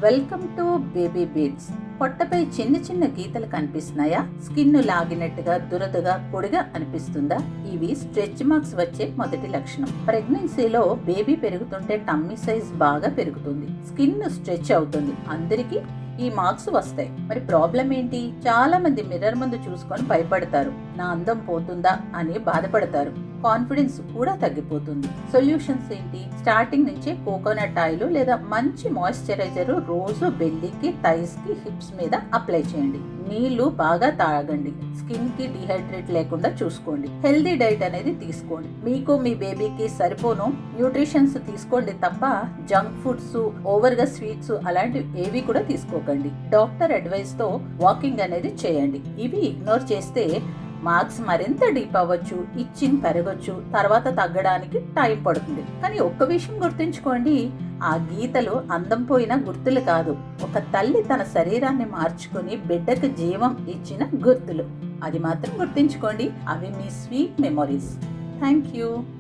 Welcome to baby beats. పొట్టపై చిన్న చిన్న గీతలు కనిపిస్తున్నాయా? స్కిన్ లాగినట్టుగా దురదగా పొడిగా అనిపిస్తుందా? ఇవి స్ట్రెచ్ మార్క్స్ వచ్చే మొదటి లక్షణం. ప్రెగ్నెన్సీలో బేబీ పెరుగుతుంటే టమ్మీ సైజ్ బాగా పెరుగుతుంది, స్కిన్ స్ట్రెచ్ అవుతుంది. అందరికీ ఈ మార్క్స్ వస్తాయి. మరి ప్రాబ్లం ఏంటి? చాలా మంది మిర్రర్ ముందు చూసుకొని భయపడతారు, నా అందం పోతుందా అని బాధపడతారు, కాన్ఫిడెన్స్ కూడా తగ్గిపోతుంది. సొల్యూషన్స్ ఏంటి? స్టార్టింగ్ నుంచి కోకోనట్ ఆయిల్ లేదా మంచి మాయిశ్చరైజర్ రోజు బెల్లీకి, థైస్ కి, హిప్స్ మీద అప్లై చేయండి. నీళ్లు బాగా తాగండి. స్కిన్ కి డిహైడ్రేట్ లేకుండా చూసుకోండి. హెల్దీ డైట్ అనేది తీసుకోండి. మీకు మీ బేబీకి సరిపోను న్యూట్రిషన్స్ తీసుకోండి తప్ప జంక్ ఫుడ్స్, ఓవర్ గా స్వీట్స్ అలాంటివి ఏవి కూడా తీసుకోకండి. డాక్టర్ అడ్వైస్ తో వాకింగ్ అనేది చేయండి. ఇవి ఇగ్నోర్ చేస్తే మార్క్స్ మరింత డీప్ అవ్వచ్చు, ఇచ్చింగ్ పెరగచ్చు, తర్వాత తగ్గడానికి టైం పడుతుంది. కానీ ఒక్క విషయం గుర్తుంచుకోండి, ఆ గీతలు అందం పోయిన గుర్తులు కాదు, ఒక తల్లి తన శరీరాన్ని మార్చుకుని బిడ్డకు జీవం ఇచ్చిన గుర్తులు. అది మాత్రం గుర్తుంచుకోండి. అవి మీ స్వీట్ మెమొరీస్. Thank you.